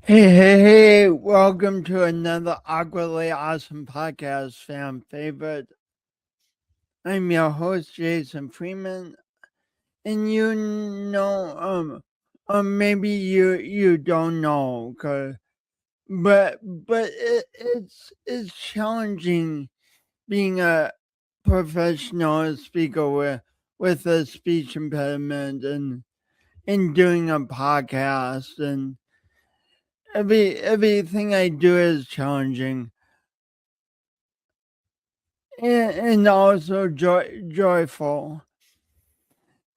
Hey, welcome to another awkwardly awesome podcast, fan favorite. I'm your host, Jason Freeman, and or maybe you don't know, but it's challenging being a professional speaker with a speech impediment and doing a podcast, and everything I do is challenging. And also joyful.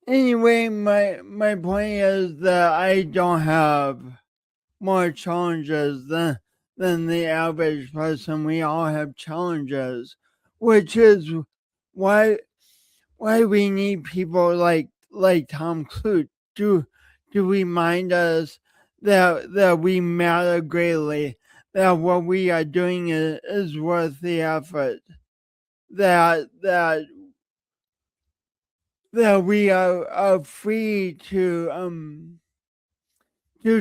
Anyway, my point is that I don't have more challenges than the average person. We all have challenges, which is why we need people like Tom Clute to remind us that we matter greatly, that what we are doing is worth the effort, that we are free to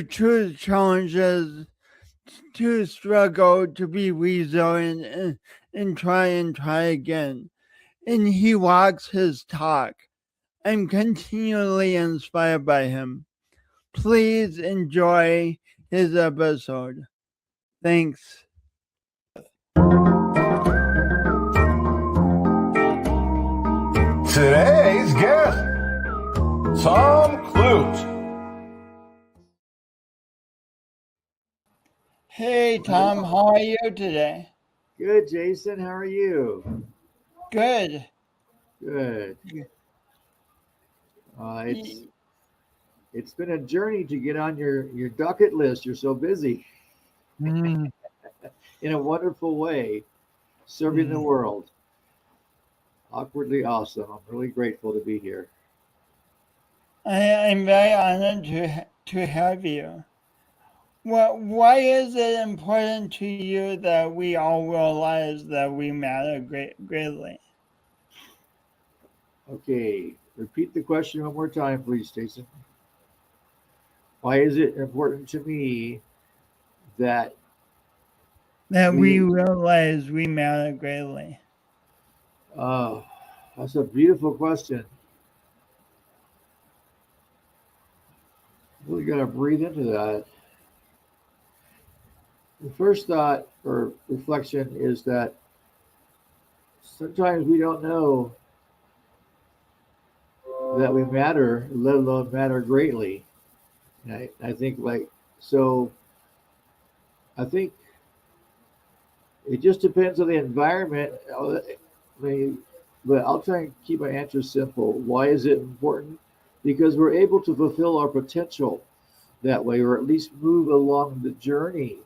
choose challenges, to struggle, to be resilient, and try again. And he walks his talk. I'm continually inspired by him. Please enjoy his episode. Thanks. Today's guest, Tom Clute. Hey, Tom, how are you today? Good, Jason. How are you? Good. Good. It's been a journey to get on your docket list. You're so busy. In a wonderful way, serving the world. Awkwardly awesome. I'm really grateful to be here. I'm very honored to have you. Why is it important to you that we all realize that we matter greatly? Okay, repeat the question one more time, please, Jason. Why is it important to me that we realize we matter greatly? That's a beautiful question. Really got to breathe into that. The first thought or reflection is that sometimes we don't know that we matter, let alone matter greatly. And I think I think it just depends on the environment. But I'll try and keep my answer simple. Why is it important? Because we're able to fulfill our potential that way, or at least move along the journey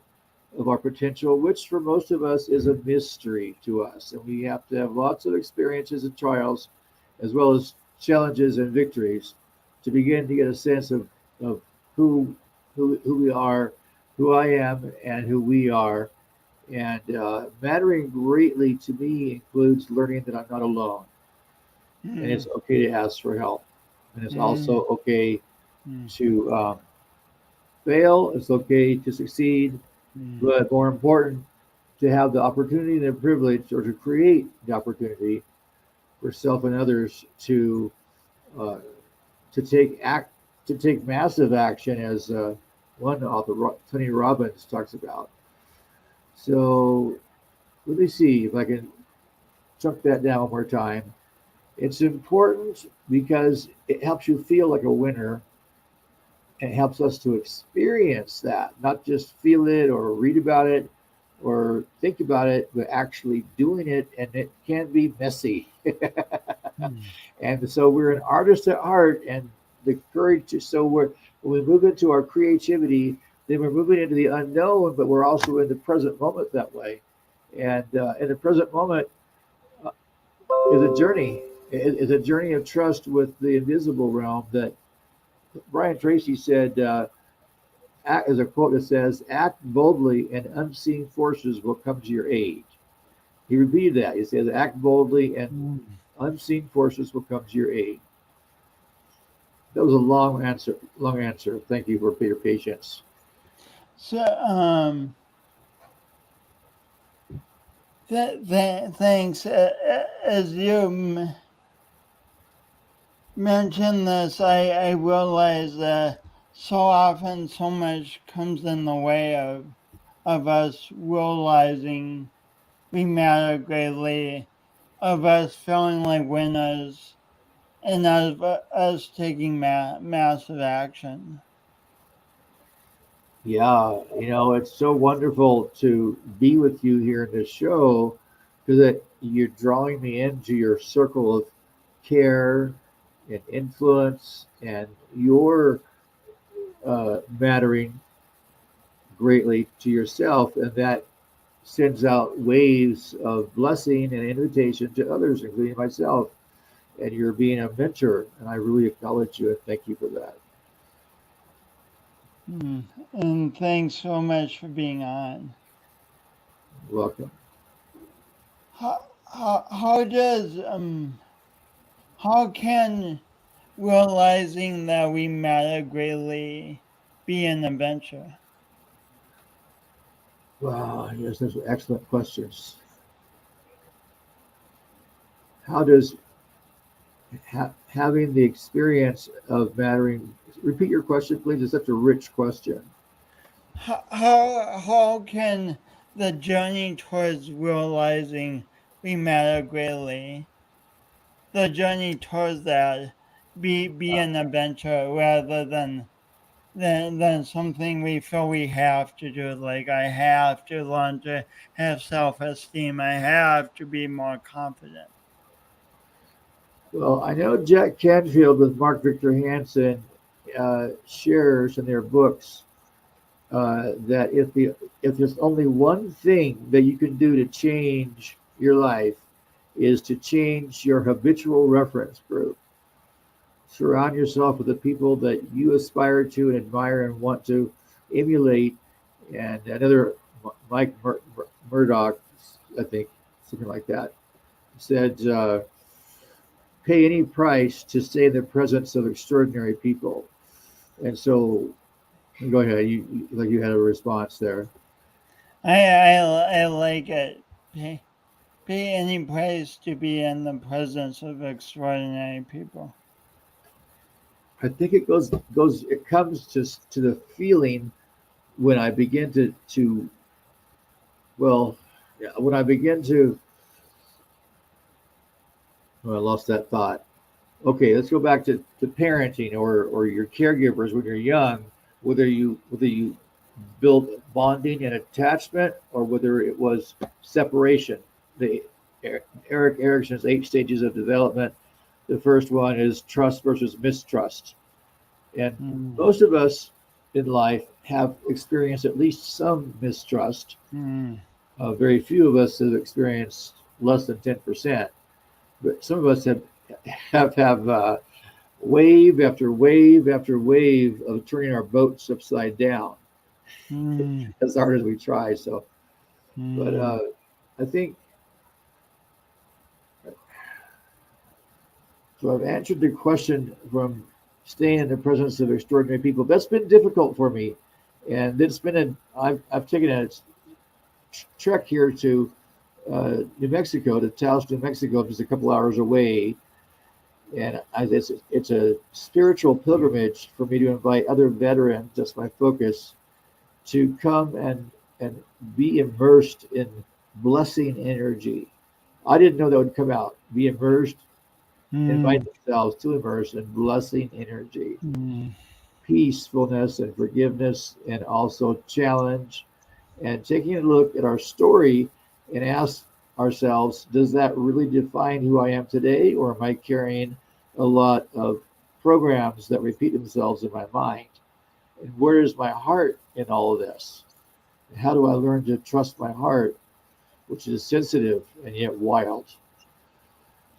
of our potential, which for most of us is a mystery to us. And we have to have lots of experiences and trials, as well as challenges and victories, to begin to get a sense of who we are, who I am, and who we are. And mattering greatly to me includes learning that I'm not alone. And it's okay to ask for help. And it's also okay to fail. It's okay to succeed. But more important, to have the opportunity and the privilege, or to create the opportunity for self and others to take massive action, as one author, Tony Robbins, talks about. So let me see if I can chunk that down one more time. It's important because it helps you feel like a winner, and it helps us to experience that, not just feel it or read about it or think about it, but actually doing it. And it can be messy. And so we're an artist at heart, and the courage when we move into our creativity, then we're moving into the unknown, but we're also in the present moment that way. And in the present moment is a journey. Is a journey of trust with the invisible realm that Brian Tracy said. As a quote that says, "Act boldly, and unseen forces will come to your aid." He repeated that. He says, "Act boldly, and unseen forces will come to your aid." That was a long answer. Thank you for your patience. So, thanks. As you mentioned this, I realize that so often so much comes in the way of us realizing we matter greatly, of us feeling like winners, and of us taking massive action. Yeah, it's so wonderful to be with you here in this show because you're drawing me into your circle of care and influence, and you're mattering greatly to yourself, and that sends out waves of blessing and invitation to others, including myself. And you're being a mentor, and I really acknowledge you and thank you for that. And thanks so much for being on. You're welcome. How does how can realizing that we matter greatly be an adventure? Wow, yes, those are excellent questions. How does having the experience of mattering? Repeat your question, please. It's such a rich question. How can the journey towards realizing we matter greatly, the journey towards that, be an adventure rather than something we feel we have to do, like I have to learn to have self-esteem, I have to be more confident. Well, I know Jack Canfield with Mark Victor Hansen shares in their books that if there's only one thing that you can do to change your life is to change your habitual reference group. Surround yourself with the people that you aspire to and admire and want to emulate. And another, Mike Murdoch, I think, something like that, said, pay any price to stay in the presence of extraordinary people. And so, go ahead. You had a response there. I like it. Pay any price to be in the presence of extraordinary people. I think it comes to the feeling when I begin to well, yeah, when I begin to I lost that thought. Okay, let's go back to parenting or your caregivers when you're young, whether you build bonding and attachment or whether it was separation. The Eric Erickson's 8 stages of development. The first one is trust versus mistrust. And Mm. most of us in life have experienced at least some mistrust. Mm. Very few of us have experienced less than 10%. But some of us have wave after wave after wave of turning our boats upside down Mm. as hard as we try. But Mm. I think so. I've answered the question from staying in the presence of extraordinary people. That's been difficult for me, and it's been I've taken a trek here to New Mexico, to Taos, New Mexico, just a couple hours away. And it's a spiritual pilgrimage for me to invite other veterans. That's my focus, to come and be immersed in blessing energy. I didn't know that would come out. Be immersed, invite Mm. themselves to immerse in blessing energy, Mm. peacefulness and forgiveness, and also challenge. And taking a look at our story and ask ourselves, does that really define who I am today, or am I carrying a lot of programs that repeat themselves in my mind? And where is my heart in all of this? And how do I learn to trust my heart, which is sensitive and yet wild?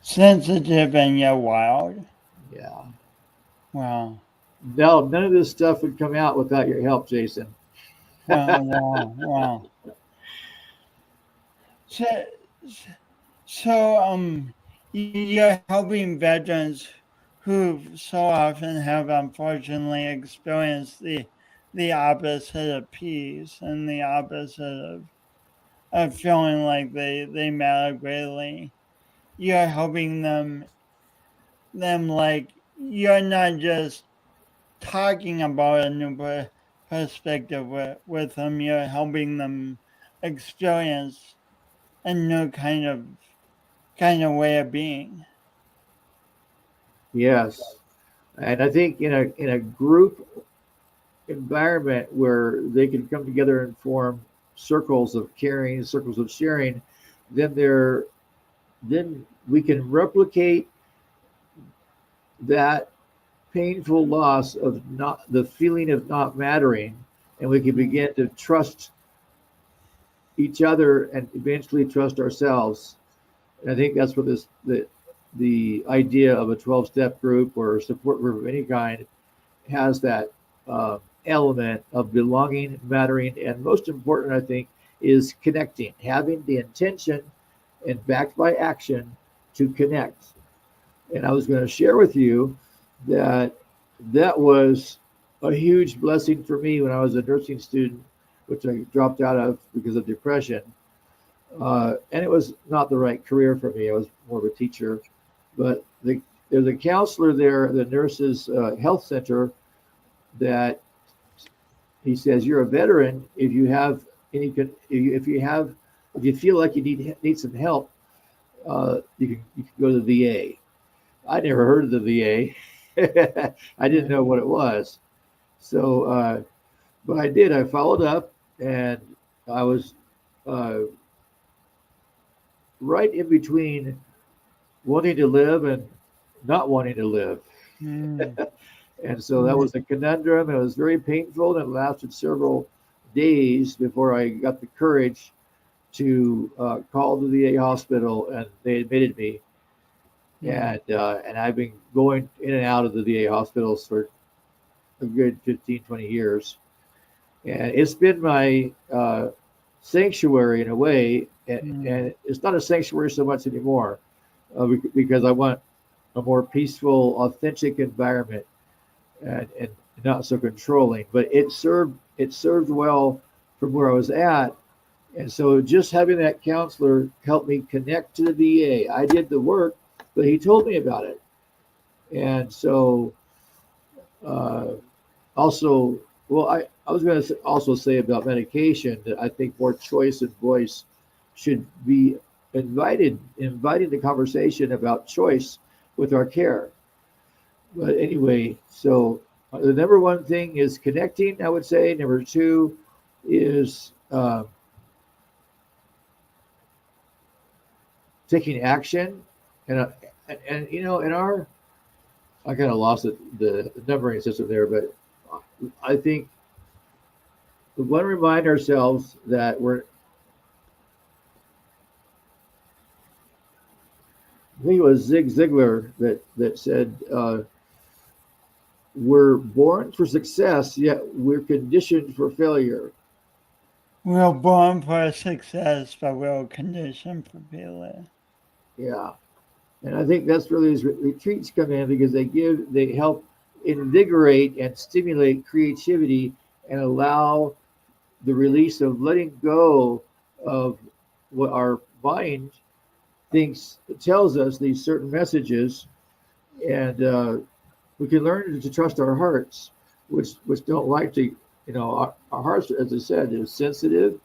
Sensitive and yet wild. Yeah. Wow. No, none of this stuff would come out without your help, Jason. Wow. So, so you're helping veterans who so often have unfortunately experienced the opposite of peace and the opposite of feeling like they matter greatly. You're helping them like you're not just talking about a new perspective with them. You're helping them experience a new kind of way of being. Yes. And I think in a group environment where they can come together and form circles of caring, circles of sharing, then we can replicate that painful loss of not the feeling of not mattering, and we can begin to trust each other and eventually trust ourselves. And I think that's what the idea of a 12-step group or a support group of any kind has, that element of belonging, mattering, and most important, I think, is connecting, having the intention and backed by action to connect. And I was going to share with you that that was a huge blessing for me when I was a nursing student, which I dropped out of because of depression. And it was not the right career for me. I was more of a teacher. But there's a counselor there at the nurses' health center that he says, you're a veteran. If you have any, if you feel like you need some help, you can go to the VA. I never heard of the VA. I didn't know what it was. So, but I did. I followed up, and I was right in between wanting to live and not wanting to live. And so that was a conundrum. It was very painful, and it lasted several days before I got the courage to call the VA hospital, and they admitted me. And I've been going in and out of the VA hospitals for a good 15, 20 years. And it's been my sanctuary in a way. And it's not a sanctuary so much anymore because I want a more peaceful, authentic environment and not so controlling. But it served well from where I was at. And so just having that counselor helped me connect to the VA. I did the work, but he told me about it. And so also, well, I was going to also say about medication that I think more choice and voice should be inviting the conversation about choice with our care. But anyway, so the number one thing is connecting, I would say. Number two is taking action. And in our, I kind of lost the numbering system there, but I think we want to remind ourselves that I think it was Zig Ziglar that said, we're born for success, yet we're conditioned for failure. We're born for success, but we're conditioned for failure. Yeah. And I think that's where these retreats come in, because they help invigorate and stimulate creativity and allow the release of letting go of what our mind tells us, these certain messages, and we can learn to trust our hearts, which don't like to, our hearts, as I said, is sensitive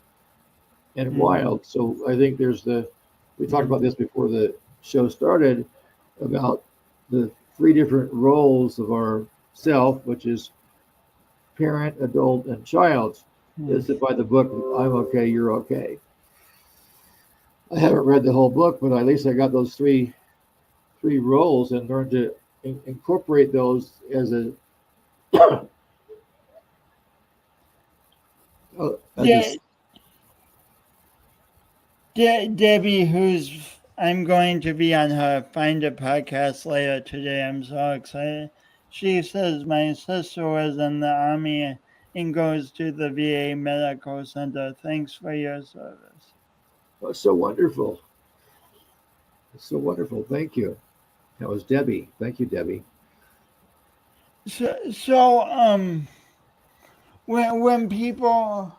and wild. So I think we talked about this before the show started, about the three different roles of our self, which is parent, adult, and child. This is by the book I'm Okay, You're Okay. I haven't read the whole book, but at least I got those three roles and learned to incorporate those as a Debbie, I'm going to be on her Find a podcast later today. I'm so excited. She says my sister was in the Army and goes to the VA Medical Center. Thanks for your service. That's so wonderful. It's so wonderful. Thank you. That was Debbie. Thank you, Debbie. So when people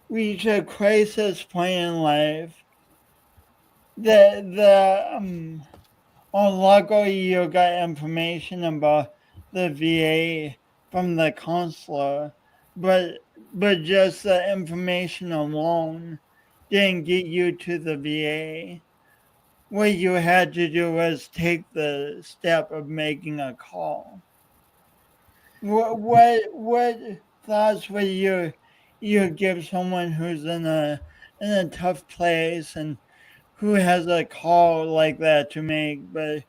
reach a crisis point in life, the oh, luckily you got information about the VA from the counselor, but just the information alone didn't get you to the VA. What you had to do was take the step of making a call. What thoughts would you give someone who's in a tough place and who has a call like that to make, but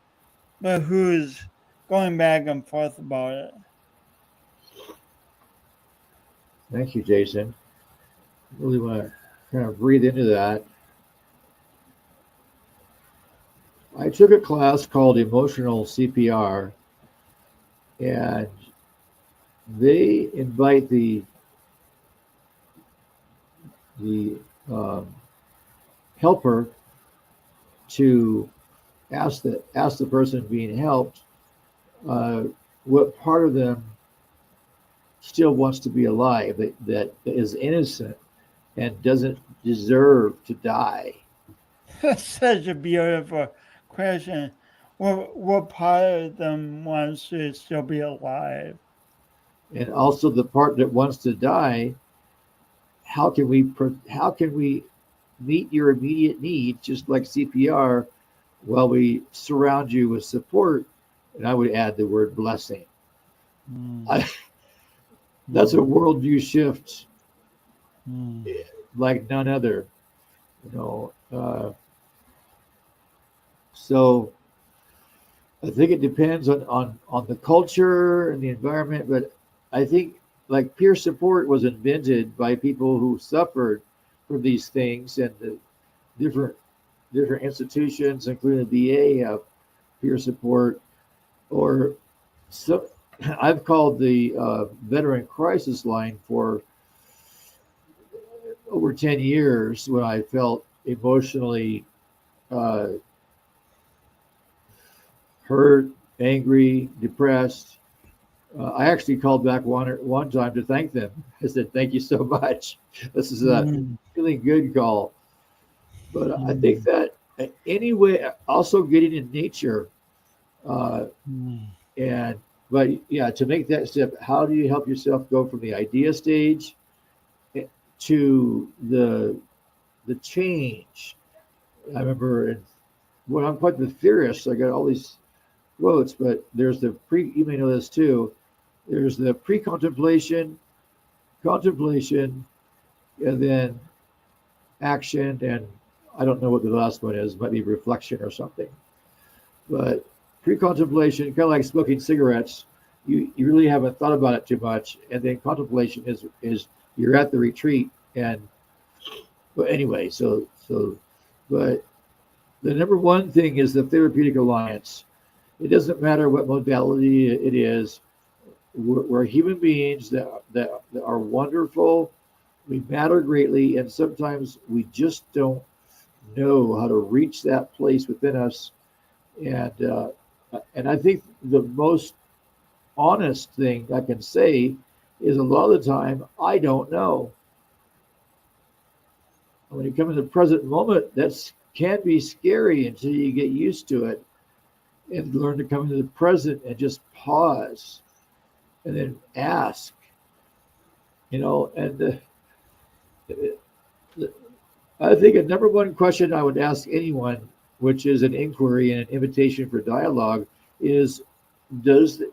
who's going back and forth about it? Thank you, Jason. Really want to kind of breathe into that. I took a class called Emotional CPR, and they invite the helper to ask the person being helped uh, what part of them still wants to be alive, that is innocent and doesn't deserve to die. That's such a beautiful question. What part of them wants to still be alive? And also the part that wants to die, how can we meet your immediate needs, just like CPR, while we surround you with support? And I would add the word blessing. Mm, I, that's a worldview shift mm, like none other. You know, so I think it depends on the culture and the environment, but I think like peer support was invented by people who suffered from these things, and the different different institutions, including the VA, have peer support. Or so, I've called the veteran crisis line for over 10 years when I felt emotionally uh, hurt, angry, depressed. I actually called back one time to thank them. I said, "Thank you so much. This is a mm, really good call." But I think mm, that anyway, also getting in nature, uh, mm, and but yeah, to make that step, how do you help yourself go from the idea stage to the change? I remember, when I'm quite the theorist, I got all these quotes, but there's the pre. You may know this too. There's the pre-contemplation, contemplation, and then action, and I don't know what the last one is. Might be reflection or something. But pre-contemplation, kind of like smoking cigarettes, you really haven't thought about it too much, and then contemplation is you're at the retreat, and but anyway, but the number one thing is the therapeutic alliance. It doesn't matter what modality it is. We're human beings that are wonderful. We matter greatly, and sometimes we just don't know how to reach that place within us. And I think the most honest thing I can say is a lot of the time I don't know. When you come in the present moment, that's can be scary until you get used to it and learn to come into the present and just pause and then ask, and I think a number one question I would ask anyone, which is an inquiry and an invitation for dialogue, is does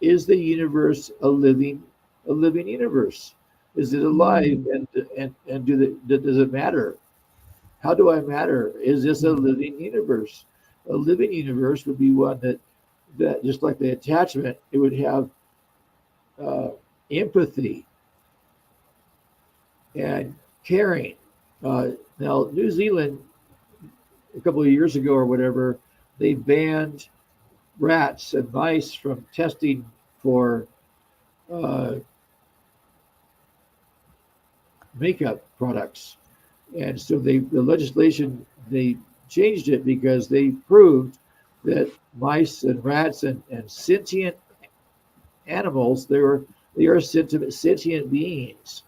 is the universe a living universe? Is it alive, mm, and does it matter? How do I matter? Is this a mm, living universe? A living universe would be one that just like the attachment, it would have uh, empathy and caring. Uh, Now, New Zealand, a couple of years ago or whatever, they banned rats and mice from testing for uh, makeup products. And so the legislation, they changed it because they proved that mice and rats and sentient animals, They are sentient beings.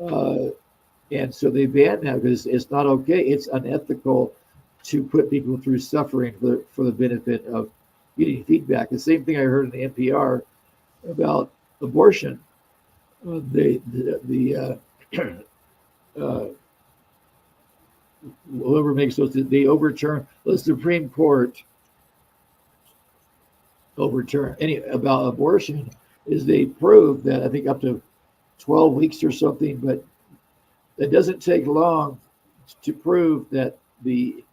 Uh, and so they banned that because it's not okay. It's unethical to put people through suffering for the benefit of getting feedback. The same thing I heard in the NPR about abortion. Uh, whoever makes those, they overturn the Supreme Court overturn any about abortion is they prove that I think up to 12 weeks or something, but it doesn't take long to prove that the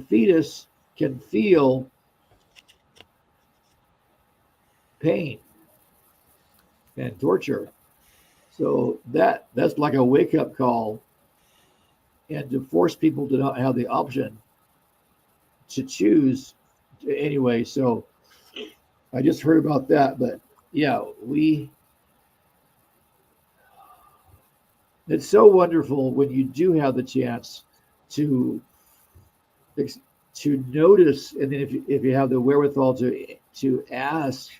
fetus can feel pain and torture. So that's like a wake up call, and to force people to not have the option to choose anyway. So I just heard about that, but yeah, it's so wonderful when you do have the chance to to notice, and then if you have the wherewithal to ask,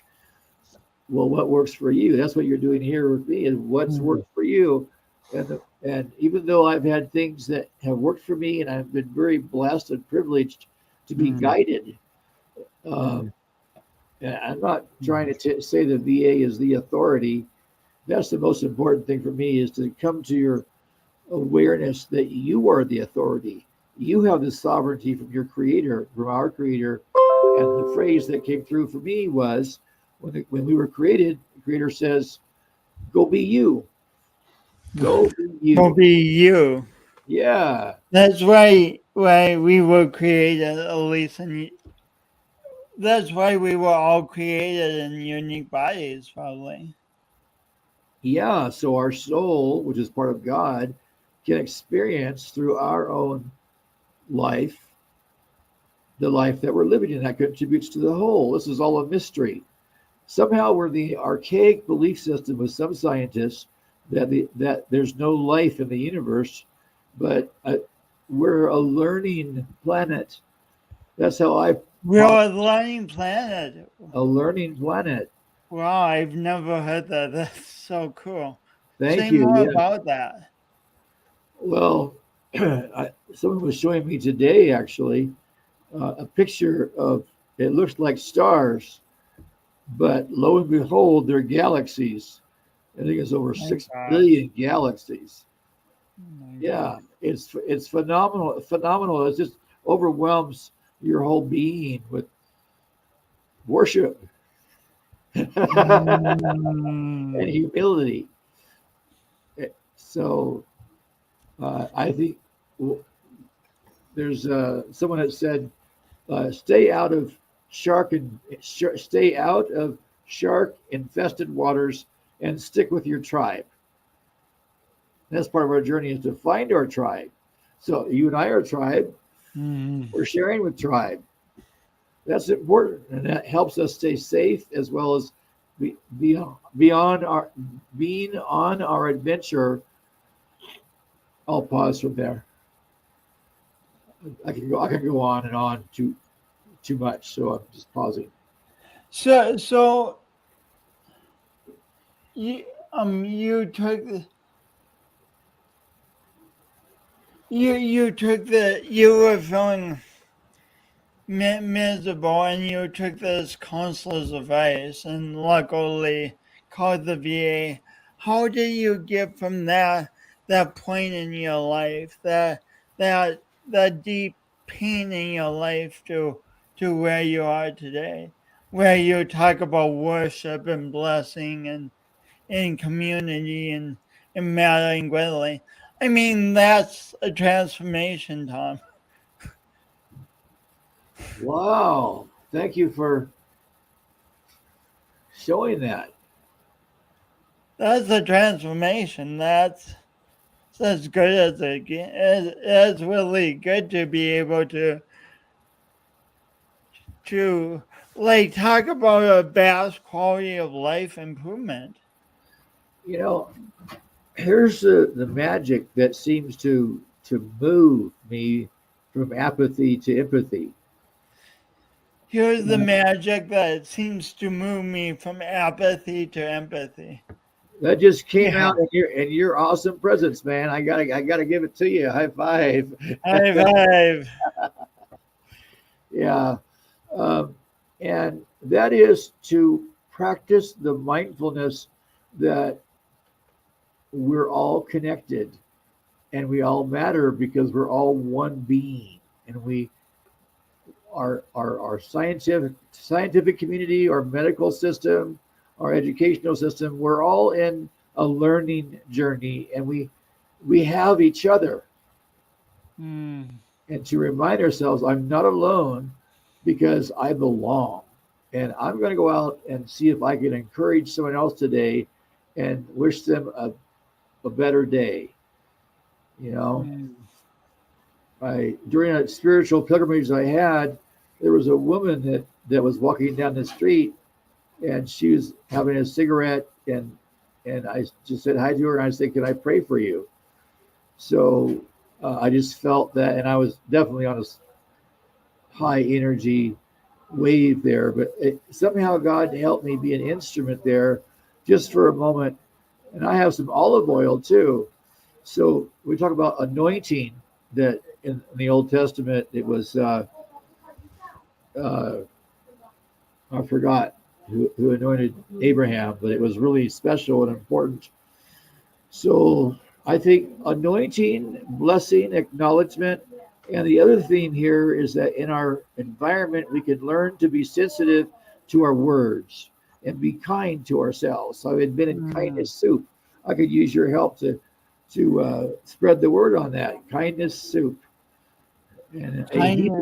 well, what works for you? That's what you're doing here with me, is what's worked for you. And even though I've had things that have worked for me, and I've been very blessed and privileged to be guided, and I'm not trying to say the VA is the authority. That's the most important thing for me, is to come to your awareness that you are the authority. You have the sovereignty from your creator, from our creator. And the phrase that came through for me was, when we were created, the creator says, go be you. Go be you. Go be you. Yeah. That's why we were created, at least, and that's why we were all created in unique bodies, probably. Yeah. So our soul, which is part of God, can experience through our own life the life that we're living in. That contributes to the whole. This is all a mystery. Somehow we're the archaic belief system with some scientists that there's no life in the universe, but we're a learning planet. That's how we're a learning planet. A learning planet. Wow, I've never heard that. That's so cool. Thank Say you. more about that. Well, someone was showing me today, actually, a picture of, it looks like stars, but lo and behold, they're galaxies. I think it's over 6 billion galaxies. Yeah, it's phenomenal. Phenomenal. It just overwhelms your whole being with worship and humility. So I think there's someone that said, stay out of shark infested waters and stick with your tribe. That's part of our journey, is to find our tribe. So you and I are a tribe. We're sharing with tribe. That's important, and that helps us stay safe, as well as being on our adventure. I'll pause from there. I can go on and on too much, so I'm just pausing. So you took you were feeling miserable, and you took this counselor's advice, and luckily called the VA. How did you get from that point in your life, that deep pain in your life, to where you are today, where you talk about worship and blessing and community and mattering greatly? I mean, that's a transformation, Tom. Wow. Thank you for showing that. That's a transformation. That's as good as it gets. It's really good to be able to like talk about a vast quality of life improvement. You know, here's the magic that seems to move me from apathy to empathy. Here's the magic that seems to move me from apathy to empathy. That just came Yeah. out in your awesome presence, man. I gotta give it to you. High five. High five. Yeah. Um, and that is to practice the mindfulness that we're all connected and we all matter because we're all one being. And we our scientific community, our medical system, our educational system, we're all in a learning journey, and we have each other. Mm. And to remind ourselves, I'm not alone because I belong. And I'm going to go out and see if I can encourage someone else today and wish them a better day. You know, Mm. during a spiritual pilgrimage I had, there was a woman that was walking down the street, and she was having a cigarette, and I just said hi to her, and I said, "Can I pray for you?" So I just felt that, and I was definitely on a high energy wave there, but somehow God helped me be an instrument there just for a moment. And I have some olive oil too. So we talk about anointing, that in the Old Testament, it was, uh, I forgot who anointed Abraham, but it was really special and important. So I think anointing, blessing, acknowledgement. And the other thing here is that in our environment, we can learn to be sensitive to our words and be kind to ourselves. So I've been in Mm. kindness soup. I could use your help to spread the word on that. Kindness soup and Kindness. a heap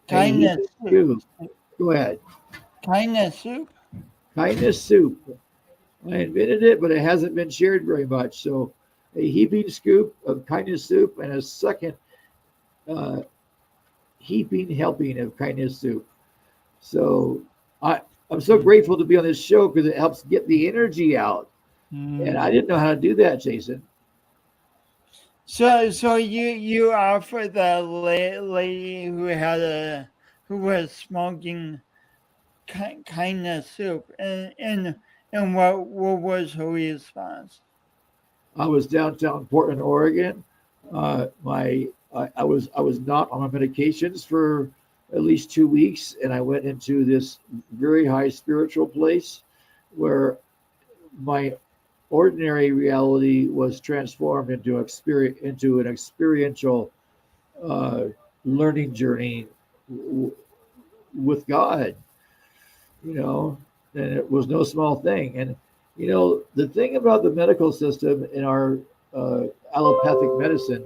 Kindness soup. soup. Go ahead. Kindness soup. Kindness soup. I invented it, but it hasn't been shared very much. So a heaping scoop of kindness soup and a second uh, heaping helping of kindness soup. So I'm so Mm. grateful to be on this show because it helps get the energy out. And I Mm. didn't know how to do that, Jason. So you offered the lady who was smoking kindness soup, and what was her response? I was downtown Portland, Oregon. I was not on my medications for at least 2 weeks, and I went into this very high spiritual place where my ordinary reality was transformed into an experiential uh, learning journey with God. You know, and it was no small thing. And the thing about the medical system in our uh, allopathic medicine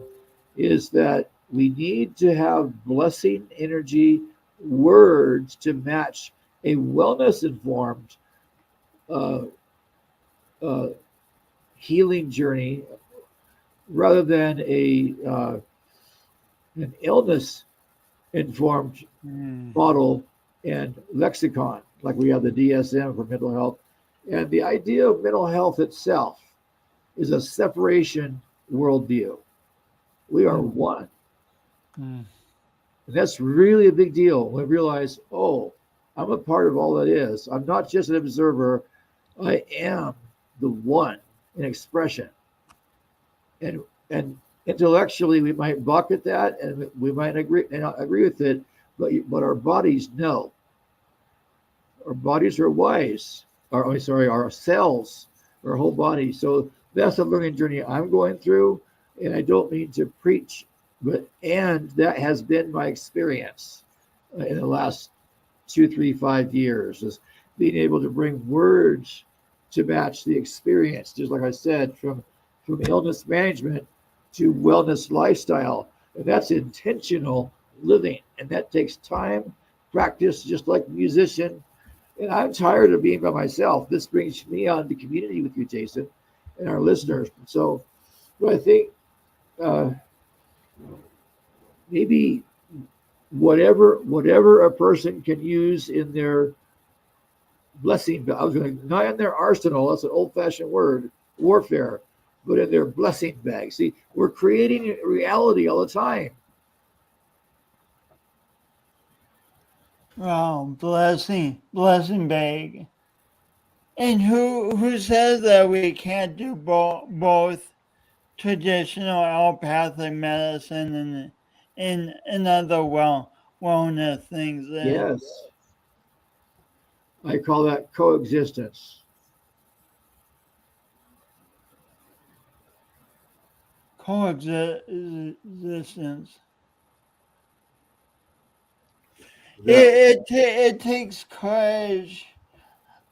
is that we need to have blessing energy words to match a wellness informed uh, uh, healing journey rather than an illness informed Mm. model and lexicon, like we have the DSM for mental health. And the idea of mental health itself is a separation worldview. We are Mm. one. Mm. And that's really a big deal when we realize, oh, I'm a part of all that is. I'm not just an observer, I am the one in expression. And intellectually we might balk at that and we might agree and not agree with it, but our bodies know. Our bodies are wise. Our cells, our whole body. So that's a learning journey I'm going through, and I don't mean to preach, and that has been my experience in the last 2, 3, 5 years, is being able to bring words to match the experience. Just like I said, from illness management to wellness lifestyle, and that's intentional living, and that takes time, practice, just like musician. And I'm tired of being by myself. This brings me on to community with you, Jason, and our listeners. So, I think uh, maybe whatever a person can use in their blessing, I was going to not in their arsenal. That's an old-fashioned word, warfare, but in their blessing bag. See, we're creating reality all the time. Wow, blessing bag. And who says that we can't do both traditional allopathic medicine and other wellness things? Yes, I call that coexistence. Coexistence. That It takes courage.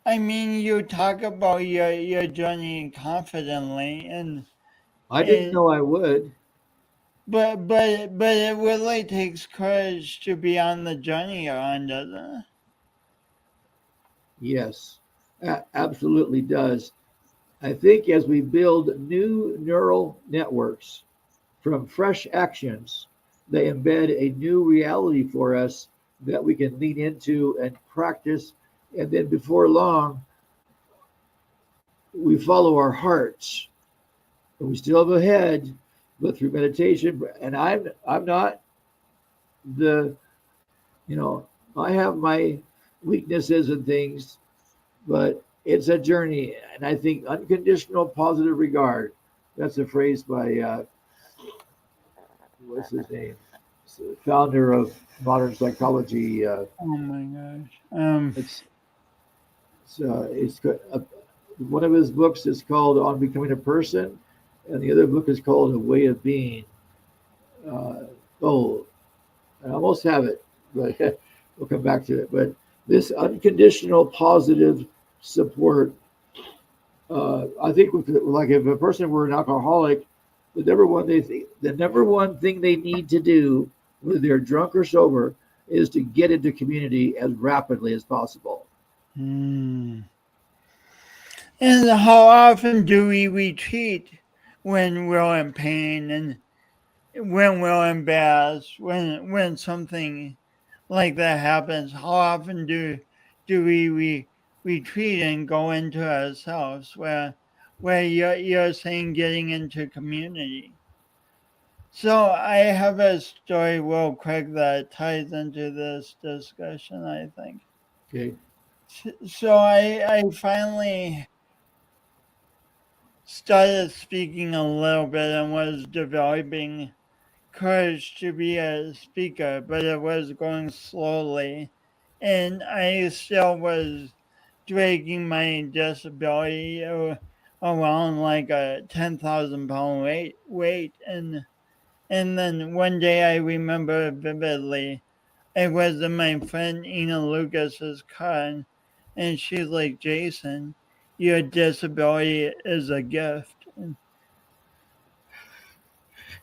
I mean, you talk about your journey confidently, I didn't and know I would. but it really takes courage to be on the journey you're on, doesn't it? Yes, absolutely does. I think as we build new neural networks from fresh actions, they embed a new reality for us that we can lean into and practice. And then before long, we follow our hearts. And we still have a head, but through meditation. And I'm not the, you know, I have my weaknesses and things, but it's a journey. And I think unconditional positive regard. That's a phrase by what's his name? It's the founder of modern psychology. Oh my gosh. It's it's one of his books is called On Becoming a Person, and the other book is called A Way of Being. Uh, oh, I almost have it, but we'll come back to it. But this unconditional positive support, I think, like if a person were an alcoholic, the number one thing they need to do, whether they're drunk or sober, is to get into community as rapidly as possible. Hmm. And how often do we retreat when we're in pain and when we're embarrassed, when something like that happens? How often do we retreat and go into ourselves? Where you're saying getting into community. So I have a story real quick that ties into this discussion, I think. Okay. So I finally started speaking a little bit and was developing courage to be a speaker, but it was going slowly. And I still was dragging my disability around like a 10,000 pound weight. And then one day I remember vividly, I was in my friend Ina Lucas's car, and she's like, Jason, your disability is a gift.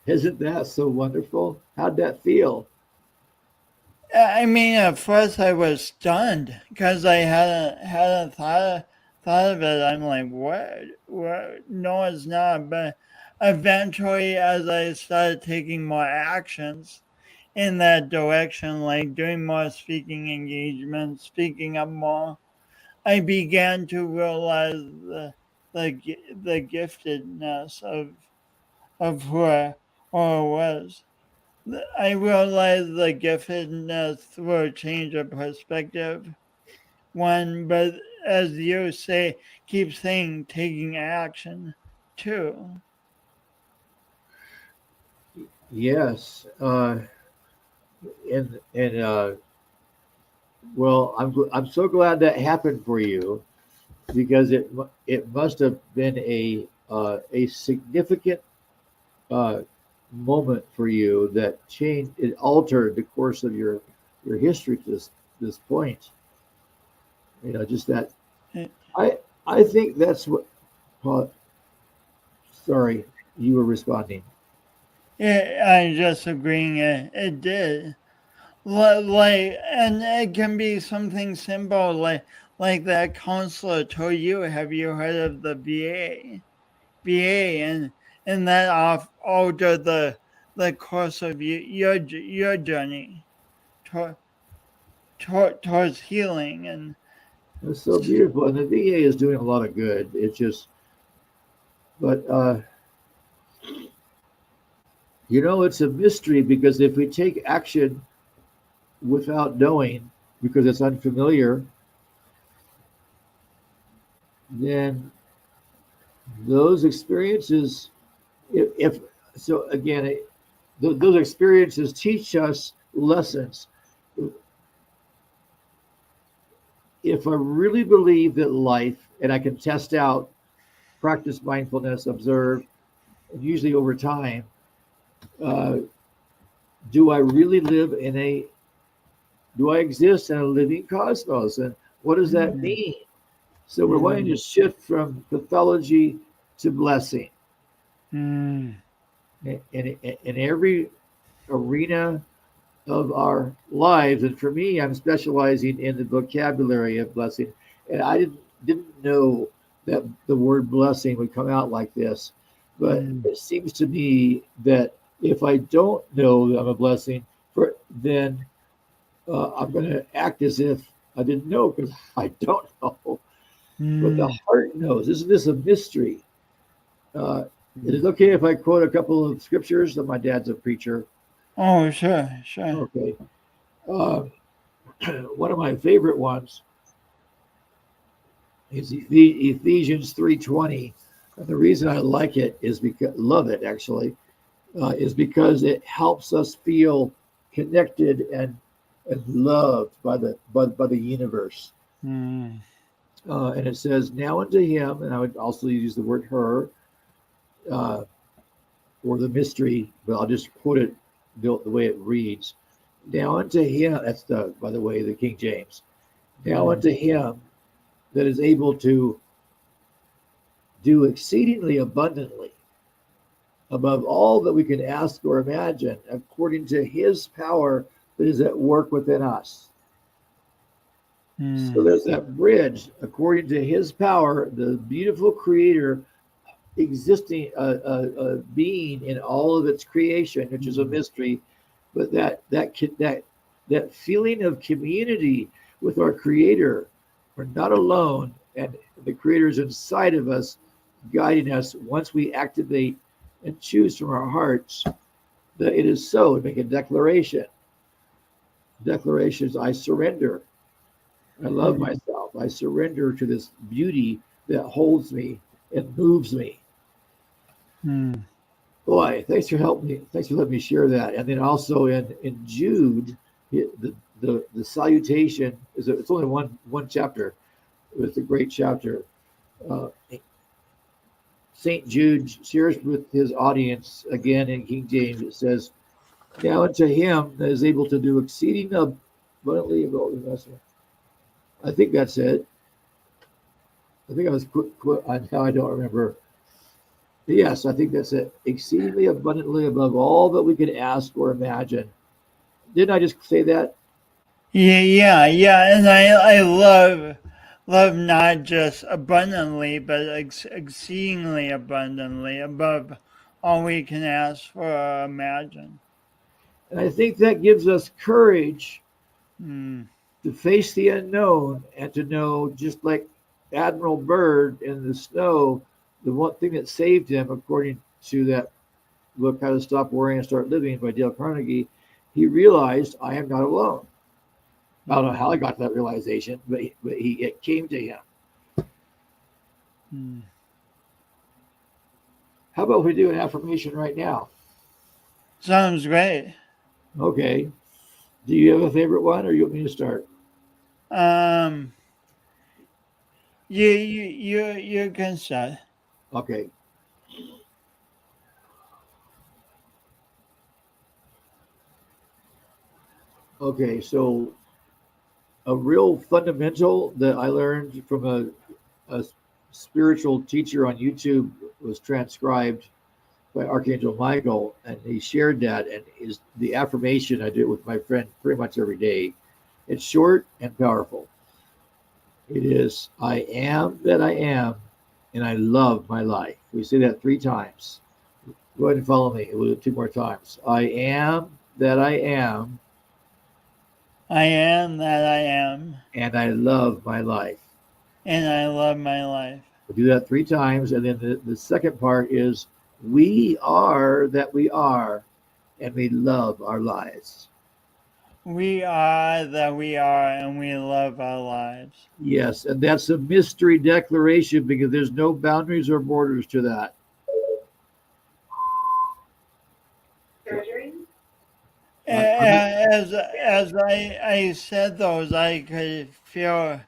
Isn't that so wonderful? How'd that feel? I mean, at first I was stunned because I hadn't thought of it. I'm like, what? What? No, it's not. But eventually, as I started taking more actions in that direction, like doing more speaking engagements, speaking up more, I began to realize the giftedness of who I was. I realized the giftedness through a change of perspective. One, but as you say, keep saying taking action too. Yes. And well, I'm so glad that happened for you because it must have been a significant uh, moment for you that changed, it altered the course of your history to this point. You know, just that. Eh, I think that's what. Paul, sorry, you were responding. I'm just agreeing it did. Like, and it can be something simple like that counselor told you. Have you heard of the VA, and that altered the course of your journey toward, towards healing and It's so beautiful, and the VA is doing a lot of good. It's just, but it's a mystery because if we take action without knowing, because it's unfamiliar, then those experiences, if so, again, those experiences teach us lessons. If I really believe that life, and I can test out, practice mindfulness, observe, and usually over time, uh, do I really live in a, do I exist in a living cosmos? And what does that Mm, mean? So we're wanting to mm, shift from pathology to blessing. mm, In every arena of our lives. And for me, I'm specializing in the vocabulary of blessing. And I didn't know that the word blessing would come out like this. But mm, it seems to me that if I don't know that I'm a blessing, then I'm going to act as if I didn't know because I don't know. But the mm, heart knows. Isn't this a mystery? Uh, is mm. it okay if I quote a couple of scriptures? That my dad's a preacher. Oh, sure, sure. Okay. Uh, one of my favorite ones is Ephesians 3:20. And the reason I like it is because love it actually is because it helps us feel connected and loved by the universe. Mm, And it says, "Now unto him," and I would also use the word "her" uh, or the mystery, but I'll just quote it the way it reads. Now unto him. That's the, by the way, the King James. Now mm, unto him that is able to do exceedingly abundantly above all that we can ask or imagine, according to his power that is at work within us. So mm, there's that bridge, according to his power, the beautiful creator existing, being in all of its creation, which is a mm, mystery, but that feeling of community with our creator, we're not alone, and the creator is inside of us, guiding us once we activate and choose from our hearts that it is so. We make a declaration. Declarations: I surrender. I love mm, myself. I surrender to this beauty that holds me and moves me. mm. Boy, thanks for helping me. Thanks for letting me share that. And then also in Jude, the salutation is it's only one chapter. It's a great chapter. Uh, Saint Jude shares with his audience again in King James. It says, "Now unto him that is able to do exceeding abundantly above investment." I think that's it. I think I was now I don't remember. Yes, I think that's it. Exceedingly abundantly above all that we could ask or imagine. Didn't I just say that? Yeah, yeah, yeah. And I love not just abundantly, but exceedingly abundantly above all we can ask for or imagine. And I think that gives us courage Mm, to face the unknown and to know, just like Admiral Byrd in the snow, the one thing that saved him, according to that book, How to Stop Worrying and Start Living by Dale Carnegie, he realized, I am not alone. I don't know mm, how I got to that realization, but it came to him. mm. How about we do an affirmation right now? Sounds great. Okay. Do you have a favorite one, or you want me to start? Um, you can start. Okay. Okay. So a real fundamental that I learned from a spiritual teacher on YouTube was transcribed by Archangel Michael, and he shared that. And is the affirmation I do it with my friend pretty much every day. It's short and powerful. It is, I am that I am, and I love my life. We say that 3 times. Go ahead and follow me. We'll do it 2 more times. I am that I am, I am that I am, and I love my life. and I love my life. We'll do that 3 times. And then the second part is, we are that we are, and we love our lives. We are that we are, and we love our lives. Yes, and that's a mystery declaration because there's no boundaries or borders to that. Surgery? As I said those, I could feel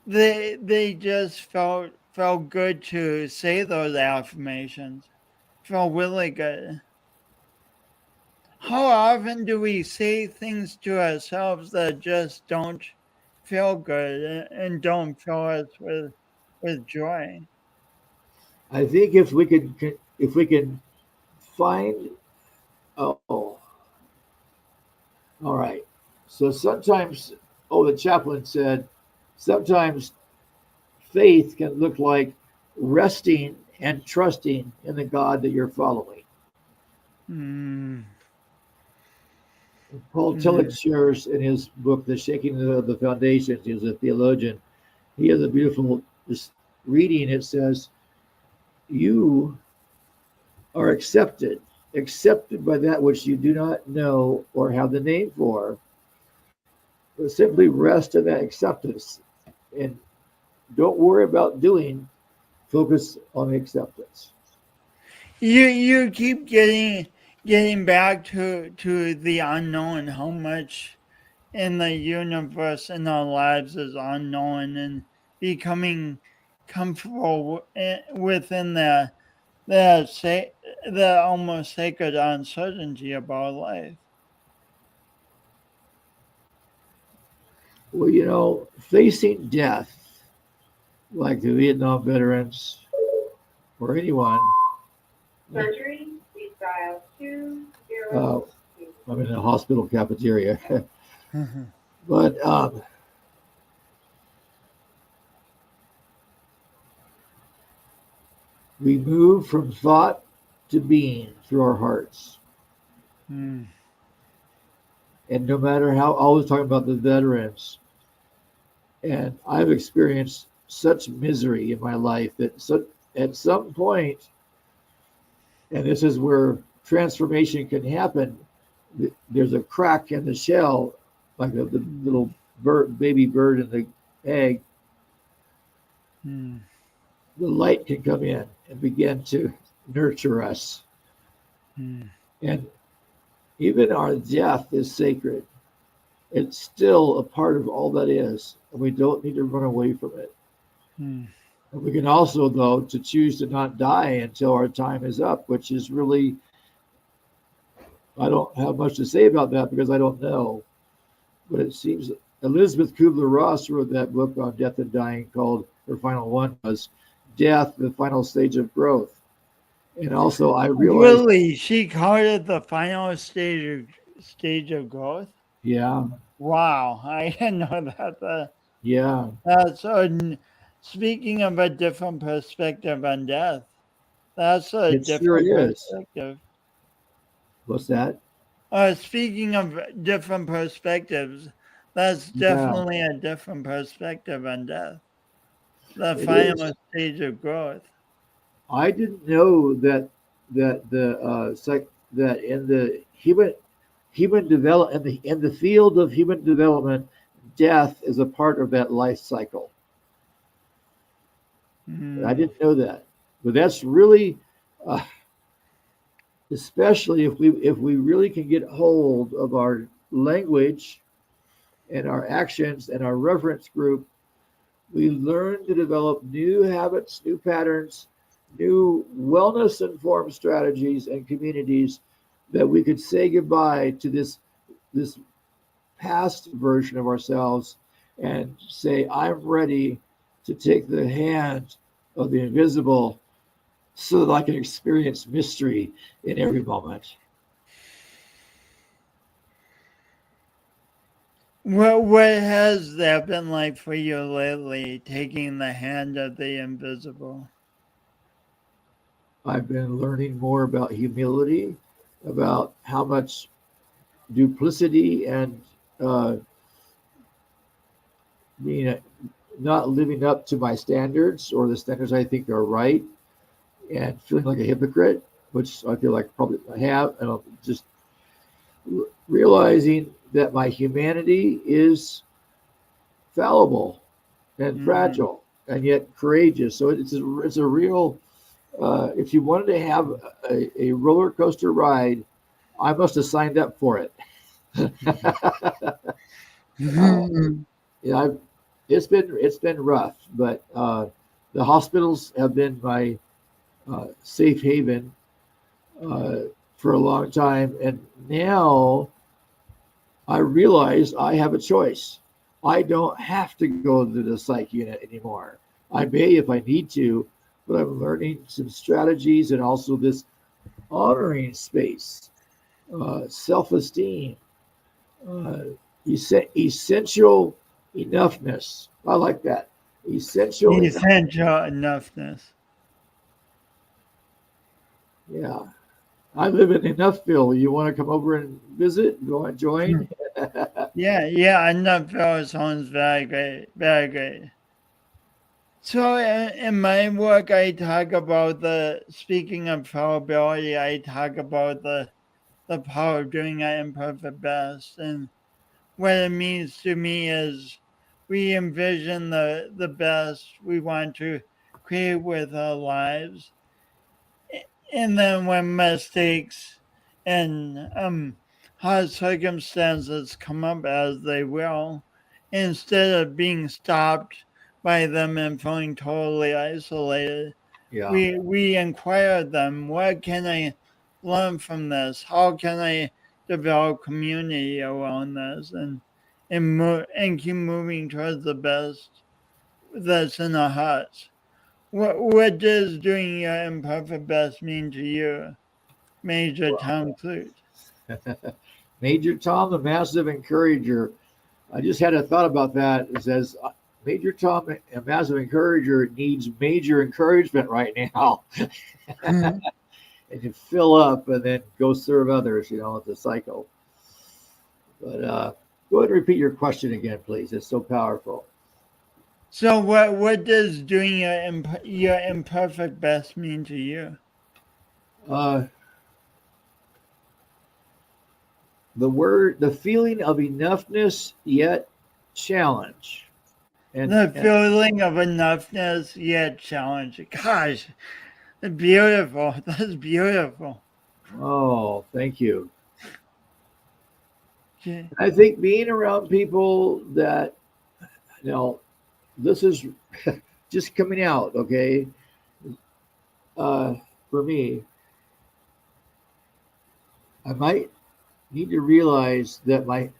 they just felt good to say those affirmations. Felt really good. How often do we say things to ourselves that just don't feel good and don't fill us with joy? I think if we can find oh all right. So sometimes the chaplain said sometimes faith can look like resting and trusting in the God that you're following. Mm, Paul Tillich mm, shares in his book, The Shaking of the Foundations, he was a theologian. He has a beautiful reading. It says, you are accepted by that which you do not know or have the name for, but simply rest in that acceptance and don't worry about doing, focus on the acceptance. you keep getting back to the unknown. How much in the universe in our lives is unknown, and becoming comfortable within the almost sacred uncertainty about life. Well, facing death, like the Vietnam veterans or anyone, Surgery? Please dial uh, 202. I'm in a hospital cafeteria, but we move from thought to being through our hearts. Mm, And no matter how, always talking about the veterans, and I've experienced such misery in my life that at some point, and this is where transformation can happen, there's a crack in the shell, like the little baby bird in the egg. mm, The light can come in and begin to nurture us. mm, And even our death is sacred. It's still a part of all that is, and we don't need to run away from it. mm. And we can also, though, to choose to not die until our time is up, which is really, I don't have much to say about that because I don't know. But it seems Elizabeth Kubler-Ross wrote that book on death and dying called, her final one was Death, the Final Stage of Growth. And also I realized, Really, she called it the final stage of growth. yeah, Wow, I didn't know that. yeah, Speaking of a different perspective on death, that's a it sure different is. perspective. What's that? Speaking of different perspectives, that's Yeah, definitely a different perspective on death. The it is. final stage of growth. I didn't know that that in the human develop in the field of human development, death is a part of that life cycle. I Mm, didn't know that, but that's really, uh, especially if we really can get hold of our language and our actions and our reference group, we learn to develop new habits, new patterns, new wellness informed strategies and communities that we could say goodbye to this past version of ourselves and say, I'm ready to take the hand of the invisible so that I can experience mystery in every moment. what has that been like for you lately, taking the hand of the invisible? I've been learning more about humility, about how much duplicity and uh, being not living up to my standards or the standards I think are right, and feeling like a hypocrite, which I feel like probably I have, and I'm just realizing that my humanity is fallible and fragile and yet courageous. So it's a real, if you wanted to have a roller coaster ride, I must have signed up for it. Yeah, it's been rough, but the hospitals have been my safe haven for a long time, and now I realize I have a choice. I don't have to go to the psych unit anymore. I may if I need to, but I'm learning some strategies and also this honoring space, self-esteem, uh, essential enoughness. I like that. Essential enough. Essential enoughness. Yeah. I live in Enoughville. You want to come over and visit? You want to join? Yeah, enough sounds very great, very great. So in my work, I talk about speaking of fallibility, I talk about the power of doing our imperfect best. And what it means to me is we envision the best we want to create with our lives. And then when mistakes and hard circumstances come up as they will, instead of being stopped by them and feeling totally isolated, Yeah. we inquire them, what can I learn from this? How can I develop community around this and keep moving towards the best that's in our hearts? What does doing your imperfect best mean to you, Major Tom Clute? Major Tom, the massive encourager. I just had a thought about that. It says Major Tom, a massive encourager, needs major encouragement right now. And you fill up and then go serve others, it's a cycle. But go ahead and repeat your question again, please. It's so powerful. So what does doing your imperfect best mean to you? Uh, the feeling of enoughness yet challenge. The feeling of enoughness yet challenge. Gosh, beautiful. That's beautiful. Oh, thank you. Okay. I think being around people that, this is just coming out, okay? For me, I might need to realize that my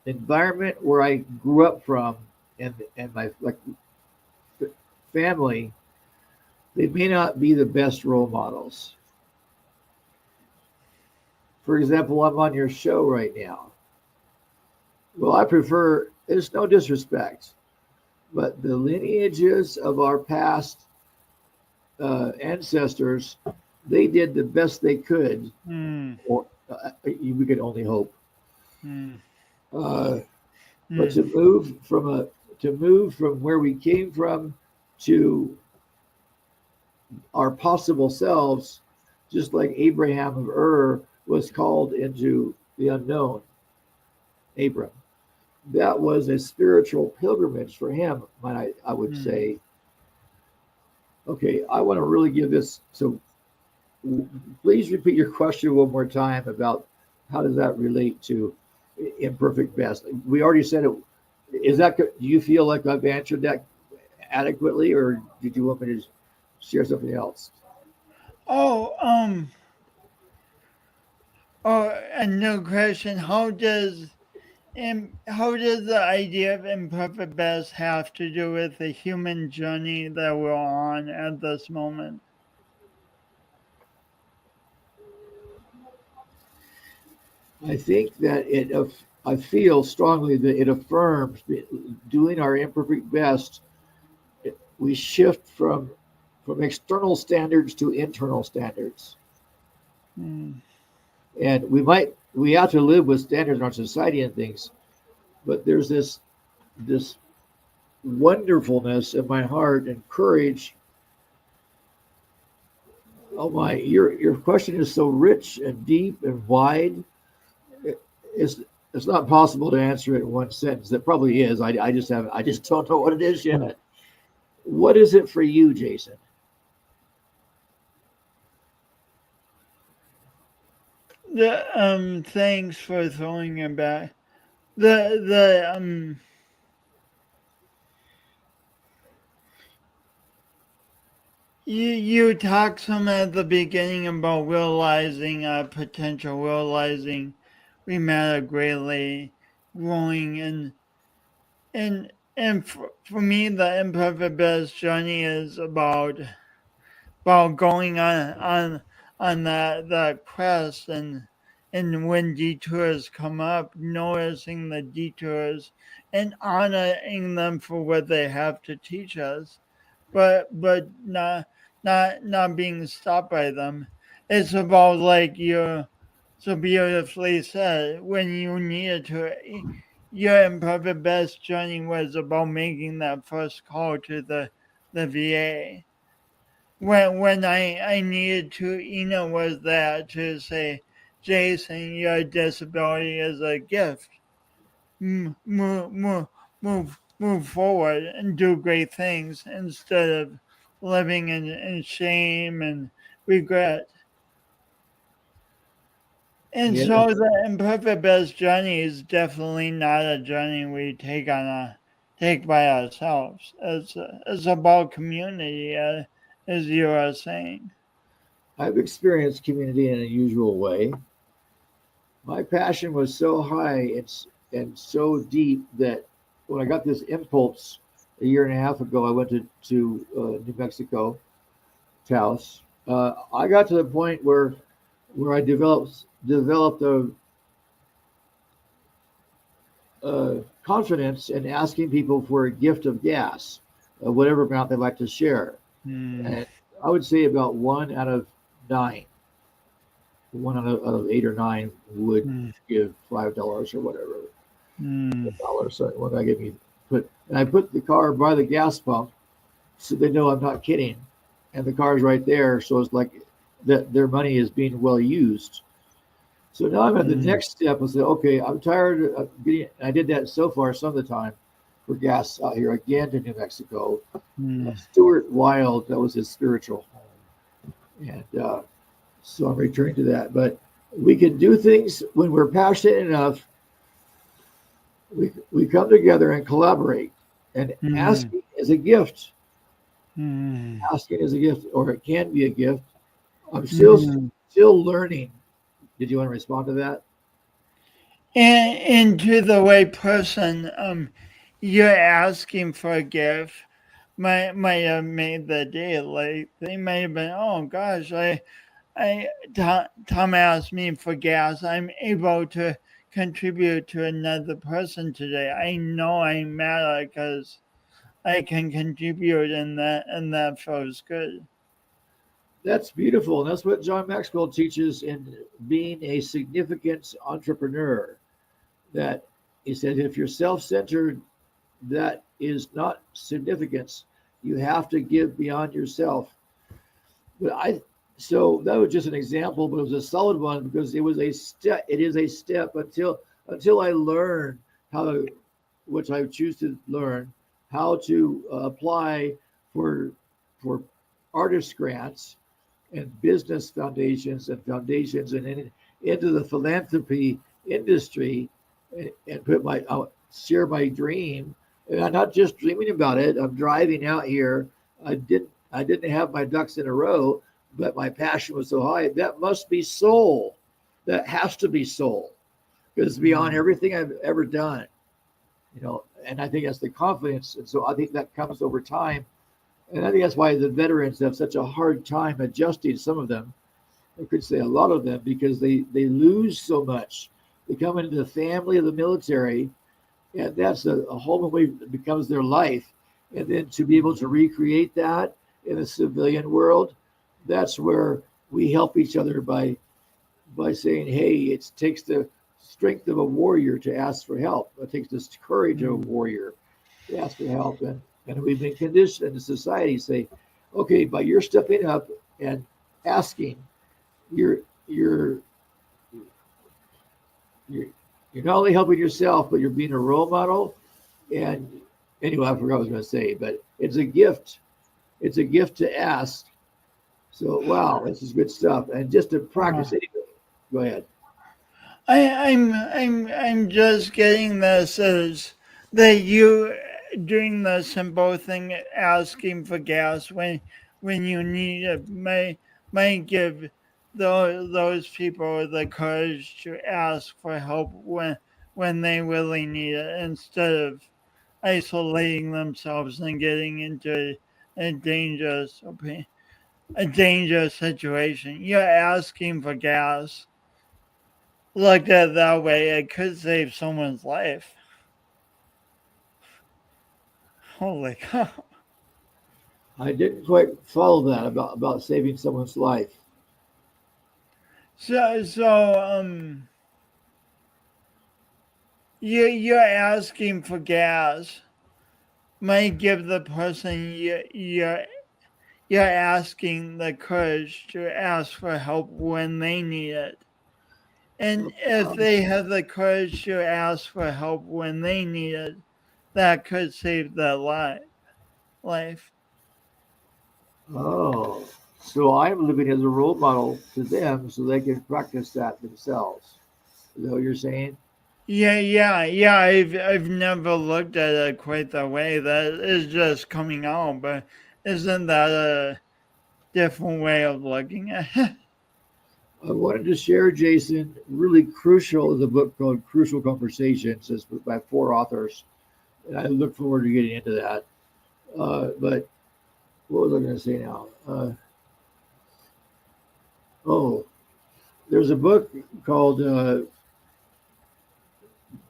environment where I grew up from and my family, they may not be the best role models. For example, I'm on your show right now. Well, I prefer, it's no disrespect, but the lineages of our past ancestors, they did the best they could, or we could only hope. But to move from where we came from to our possible selves, just like Abraham of Ur was called into the unknown, Abram. That was a spiritual pilgrimage for him, I would say. Okay, I want to really give this. So please repeat your question one more time about how does that relate to imperfect best. We already said it. Do you feel like I've answered that adequately, or did you want me to share something else? Oh, a new question. How does the idea of imperfect best have to do with the human journey that we're on at this moment? I think that I feel strongly that it affirms doing our imperfect best. We shift from external standards to internal standards. And we have to live with standards in our society and things, but there's this wonderfulness in my heart and courage Oh my, your question is so rich and deep and wide. It, it's it's not possible to answer it in one sentence. That probably is. I just haven't. I just don't know what it is yet. What is it for you, Jason? Thanks for throwing it back. The you talked some at the beginning about realizing potential, realizing we matter greatly, growing, and for me, the imperfect best journey is about going on that quest, and when detours come up, noticing the detours and honoring them for what they have to teach us, but not being stopped by them. It's about, like you so beautifully said, when you needed to. Your imperfect best journey was about making that first call to the VA. When I needed to, Ina was there to say, Jason, your disability is a gift. Move, move forward and do great things instead of living in shame and regret. And Yeah, so the imperfect best journey is definitely not a journey we take by ourselves. It's about community, as you are saying. I've experienced community in an unusual way. My passion was so high and so deep that when I got this impulse a year and a half ago, I went to New Mexico, Taos. I got to the point where I developed a confidence in asking people for a gift of gas, whatever amount they'd like to share. Hmm. And I would say about 1 out of 9, 1 out of 8 or 9 would Hmm. give $5 or whatever. Hmm. $1. So what I give me and I put the car by the gas pump so they know I'm not kidding. And the car's right there, so it's like that their money is being well used. So now I'm at the Hmm. next step and say, okay, I'm tired of getting. I did that so far some of the time for gas out here again to New Mexico. Hmm. Stuart Wilde, that was his spiritual home, and so I'm returning to that. But we can do things when we're passionate enough. We come together and collaborate, and Hmm. asking is a gift. Hmm. Asking is a gift, or it can be a gift. I'm Hmm. still learning. Did you want to respond to that? And to the right person, you're asking for a gift. Might have made the day. Like they might have been, oh gosh, Tom asked me for gas. I'm able to contribute to another person today. I know I matter because I can contribute, and that feels good. That's beautiful, and that's what John Maxwell teaches in being a significant entrepreneur. That he said, if you're self-centered, that is not significance. You have to give beyond yourself. But so that was just an example, but it was a solid one because it was a step. It is a step until I learn how to, which I choose to learn, how to apply for for artist grants and business foundations and into the philanthropy industry and put my share my dream. And I'm not just dreaming about it. I'm driving out here. I didn't have my ducks in a row, but my passion was so high. That must be soul. That has to be soul because it's beyond Mm, everything I've ever done. And I think that's the confidence. And so I think that comes over time. And I think that's why the veterans have such a hard time adjusting, some of them. I could say a lot of them, because they lose so much. They come into the family of the military, and that's a home away that becomes their life. And then to be able to recreate that in the civilian world, that's where we help each other by saying, hey, it takes the strength of a warrior to ask for help. It takes the courage of a mm, warrior to ask for help. And we've been conditioned in society to say, okay, but you're stepping up and asking, you're you're you're you're not only helping yourself, but you're being a role model. And anyway, I forgot what I was going to say, but it's a gift. It's a gift to ask. So wow, this is good stuff. And just to practice anyway. Go ahead. I'm just getting this as that you doing the simple thing, asking for gas when you need it, may give those people the courage to ask for help when they really need it, instead of isolating themselves and getting into a dangerous a dangerous situation. You're asking for gas. Looked at it that way, it could save someone's life. Holy cow. I didn't quite follow that about saving someone's life. So you're asking for gas might give the person you're asking the courage to ask for help when they need it. And if they have the courage to ask for help when they need it, that could save their life. Oh, so I'm living as a role model to them so they can practice that themselves. Is that what you're saying? Yeah. I've never looked at it quite that way. That is just coming out, but isn't that a different way of looking at it? I wanted to share, Jason, really crucial is a book called Crucial Conversations. It's by four authors, and I look forward to getting into that. But what was I going to say now? Oh, there's a book called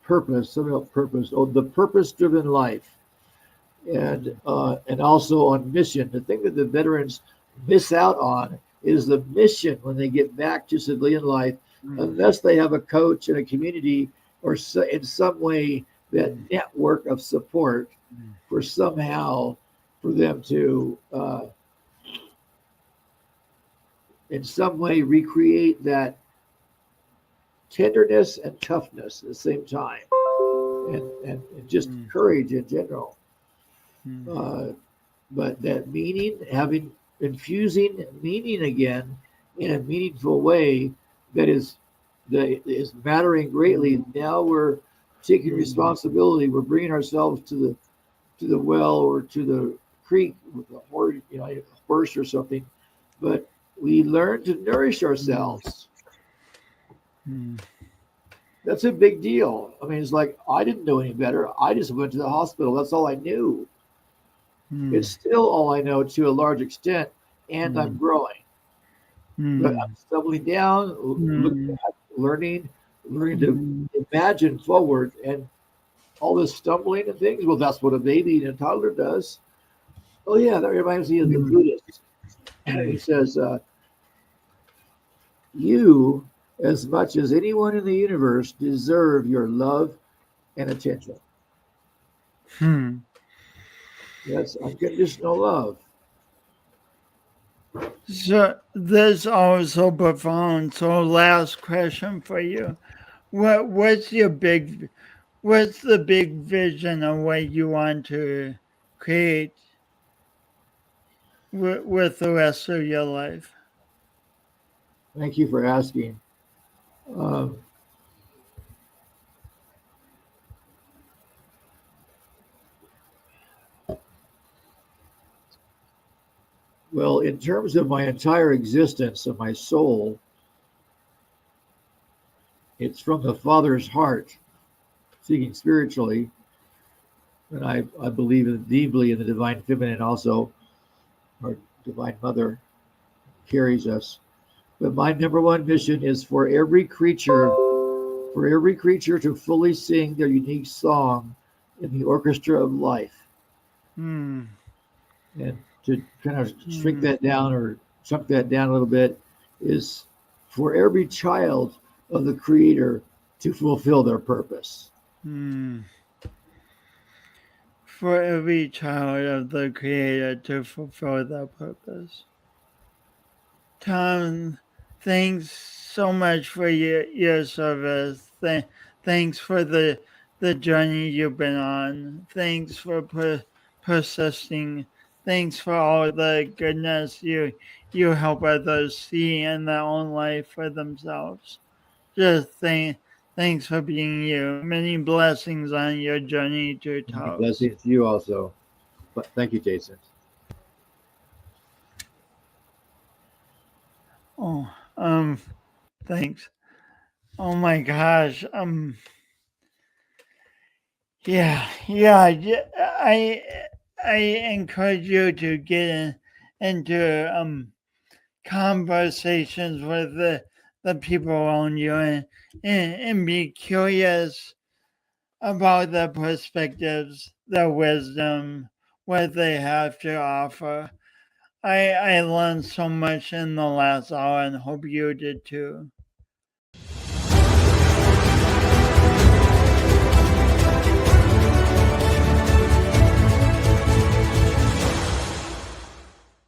Purpose, something about purpose. Oh, The Purpose-Driven Life, and also on mission. The thing that the veterans miss out on is the mission when they get back to civilian life, unless they have a coach and a community or in some way that network of support for somehow for them to in some way recreate that tenderness and toughness at the same time, and just courage in general. Uh, but that meaning, having infusing meaning again in a meaningful way that is mattering greatly. Now we're taking responsibility. We're bringing ourselves to the well or to the creek with a horse, a horse or something. But we learn to nourish ourselves. That's a big deal. I mean, it's like I didn't know any better. I just went to the hospital. That's all I knew. It's still all I know to a large extent, and I'm growing. But I'm stumbling down, looking back, learning to imagine forward, and all this stumbling and things. Well, that's what a baby and a toddler does. Oh yeah, that reminds me of the Buddhist. He says, "You, as much as anyone in the universe, deserve your love and attention." That's unconditional love. So this also profound. So last question for you. What's what's the big vision of what you want to create with the rest of your life? Thank you for asking. Um, well, in terms of my entire existence of my soul, it's from the Father's heart, speaking spiritually, and I believe deeply in the divine feminine also, our divine mother carries us. But my number one mission is for every creature to fully sing their unique song in the orchestra of life. Hmm. And to kind of shrink that down or chunk that down a little bit is for every child of the Creator to fulfill their purpose. For every child of the Creator to fulfill their purpose. Tom, thanks so much for your service. Thanks for the journey you've been on. Thanks for persisting. Thanks for all the goodness you help others see in their own life for themselves. Just thanks for being you. Many blessings on your journey to Many Taos. blessings to you also. But thank you, Jason. Oh, thanks. Oh my gosh. I encourage you to get into conversations with the people around you and be curious about their perspectives, their wisdom, what they have to offer. I learned so much in the last hour and hope you did too.